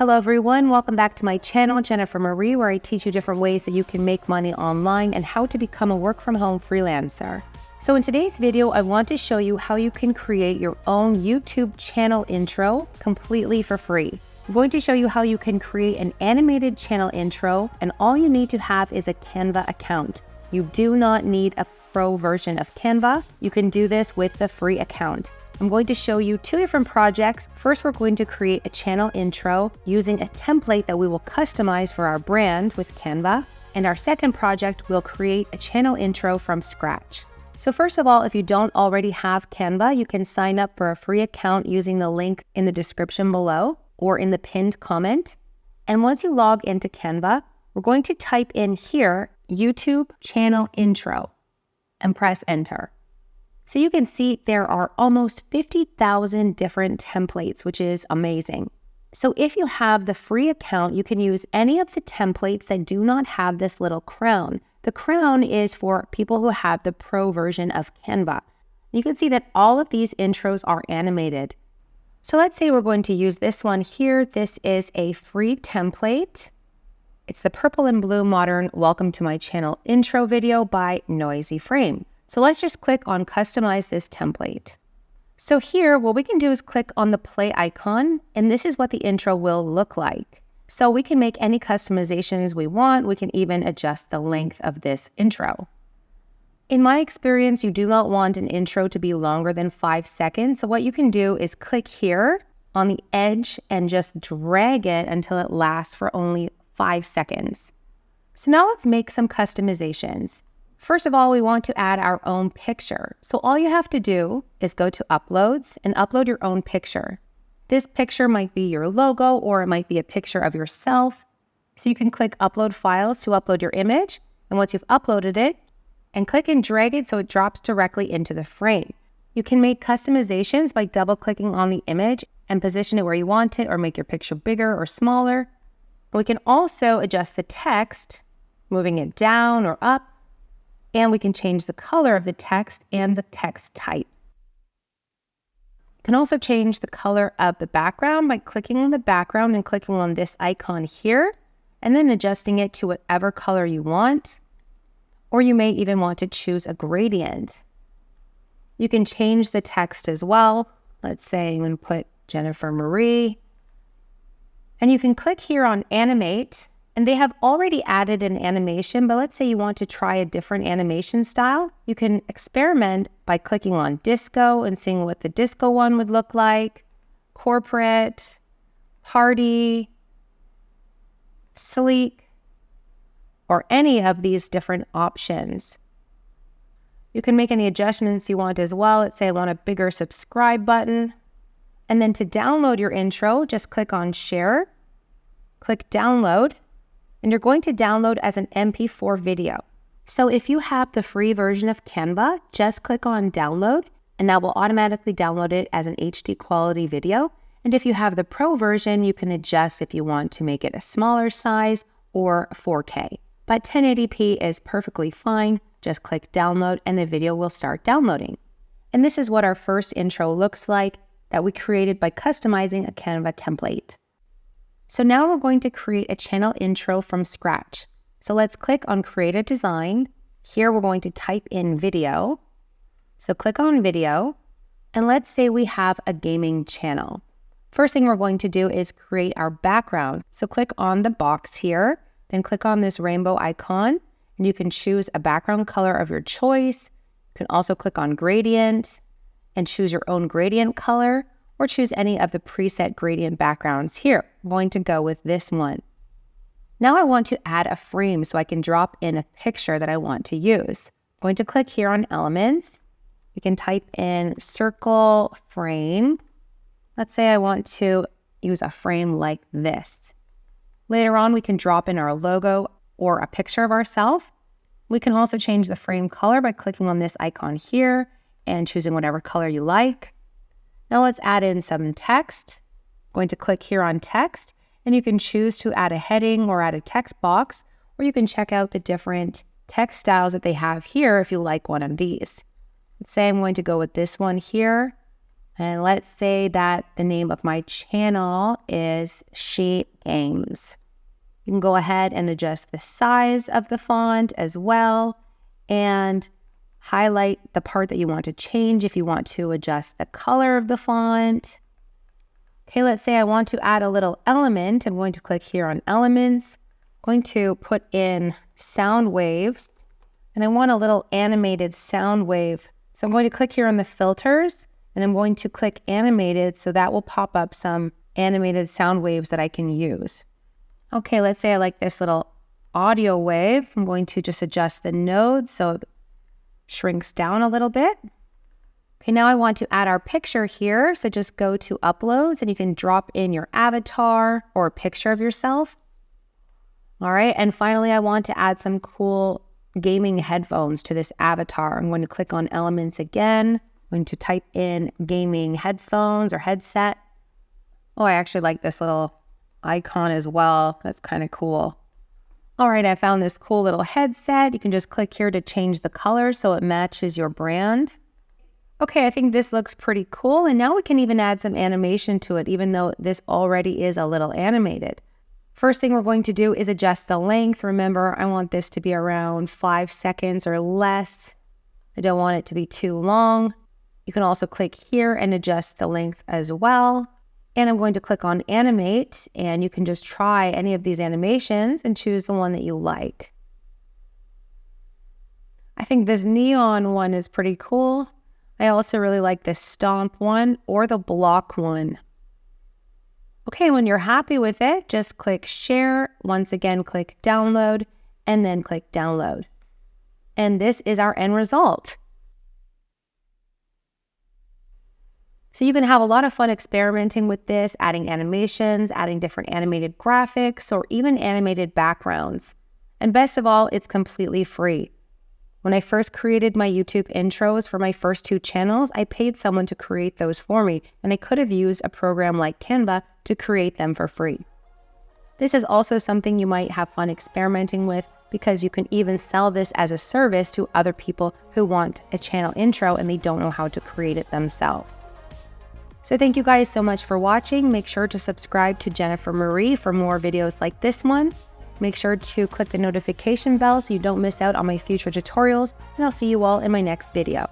Hello everyone, welcome back to my channel, Jennifer Marie, where I teach you different ways that you can make money online and how to become a work-from-home freelancer. So in today's video, I want to show you how you can create your own YouTube channel intro completely for free. I'm going to show you how you can create an animated channel intro, and all you need to have is a Canva account. You do not need a pro version of Canva. You can do this with the free account. I'm going to show you two different projects. First, we're going to create a channel intro using a template that we will customize for our brand with Canva. And our second project, we'll create a channel intro from scratch. So first of all, if you don't already have Canva, you can sign up for a free account using the link in the description below or in the pinned comment. And once you log into Canva, we're going to type in here, YouTube channel intro, and press enter. So you can see there are almost 50,000 different templates, which is amazing. So if you have the free account, you can use any of the templates that do not have this little crown. The crown is for people who have the pro version of Canva. You can see that all of these intros are animated. So let's say we're going to use this one here. This is a free template. It's the purple and blue modern welcome to my channel intro video by Noisy Frame. So let's just click on customize this template. So here, what we can do is click on the play icon, and this is what the intro will look like. So we can make any customizations we want. We can even adjust the length of this intro. In my experience, you do not want an intro to be longer than 5 seconds. So what you can do is click here on the edge and just drag it until it lasts for only 5 seconds. So now let's make some customizations. First of all, we want to add our own picture. So all you have to do is go to Uploads and upload your own picture. This picture might be your logo, or it might be a picture of yourself. So you can click Upload Files to upload your image. And once you've uploaded it, and click and drag it so it drops directly into the frame. You can make customizations by double-clicking on the image and position it where you want it, or make your picture bigger or smaller. We can also adjust the text, moving it down or up. And we can change the color of the text and the text type. You can also change the color of the background by clicking on the background and clicking on this icon here, and then adjusting it to whatever color you want. Or you may even want to choose a gradient. You can change the text as well. Let's say I'm going to put Jennifer Marie. And you can click here on Animate. And they have already added an animation, but let's say you want to try a different animation style. You can experiment by clicking on disco and seeing what the disco one would look like, corporate, party, sleek, or any of these different options. You can make any adjustments you want as well. Let's say I want a bigger subscribe button. And then to download your intro, just click on Share, click Download. And you're going to download as an MP4 video. So if you have the free version of Canva, just click on download, and that will automatically download it as an HD quality video. And if you have the pro version, you can adjust if you want to make it a smaller size or 4K. But 1080p is perfectly fine. Just click download and the video will start downloading. And this is what our first intro looks like that we created by customizing a Canva template. So now we're going to create a channel intro from scratch. So let's click on Create a Design. Here we're going to type in video. So click on video, and let's say we have a gaming channel. First thing we're going to do is create our background. So click on the box here, then click on this rainbow icon, and you can choose a background color of your choice. You can also click on gradient and choose your own gradient color, or choose any of the preset gradient backgrounds here. I'm going to go with this one. Now I want to add a frame so I can drop in a picture that I want to use. I'm going to click here on Elements. We can type in circle frame. Let's say I want to use a frame like this. Later on, we can drop in our logo or a picture of ourselves. We can also change the frame color by clicking on this icon here and choosing whatever color you like. Now let's add in some text. I'm going to click here on text, and you can choose to add a heading or add a text box, or you can check out the different text styles that they have here if you like one of these. Let's say I'm going to go with this one here. And let's say that the name of my channel is Sheet Games. You can go ahead and adjust the size of the font as well and highlight the part that you want to change if you want to adjust the color of the font. Okay, let's say I want to add a little element. I'm going to click here on Elements. I'm going to put in sound waves, and I want a little animated sound wave. So I'm going to click here on the filters, and I'm going to click animated, so that will pop up some animated sound waves that I can use. Okay, let's say I like this little audio wave. I'm going to just adjust the nodes so it shrinks down a little bit. Okay, now I want to add our picture here. So just go to Uploads and you can drop in your avatar or a picture of yourself. All right, and finally I want to add some cool gaming headphones to this avatar. I'm going to click on Elements again. I'm going to type in gaming headphones or headset. Oh, I actually like this little icon as well. That's kind of cool. All right, I found this cool little headset. You can just click here to change the color so it matches your brand. Okay, I think this looks pretty cool. And now we can even add some animation to it, even though this already is a little animated. First thing we're going to do is adjust the length. Remember, I want this to be around 5 seconds or less. I don't want it to be too long. You can also click here and adjust the length as well. And I'm going to click on Animate, and you can just try any of these animations and choose the one that you like. I think this neon one is pretty cool. I also really like this stomp one or the block one. Okay, when you're happy with it, just click Share. Once again, click Download, and then click Download. And this is our end result. So you can have a lot of fun experimenting with this, adding animations, adding different animated graphics, or even animated backgrounds. And best of all, it's completely free. When I first created my YouTube intros for my first 2 channels, I paid someone to create those for me, and I could have used a program like Canva to create them for free. This is also something you might have fun experimenting with, because you can even sell this as a service to other people who want a channel intro and they don't know how to create it themselves. So thank you guys so much for watching. Make sure to subscribe to Jennifer Marie for more videos like this one. Make sure to click the notification bell so you don't miss out on my future tutorials, and I'll see you all in my next video.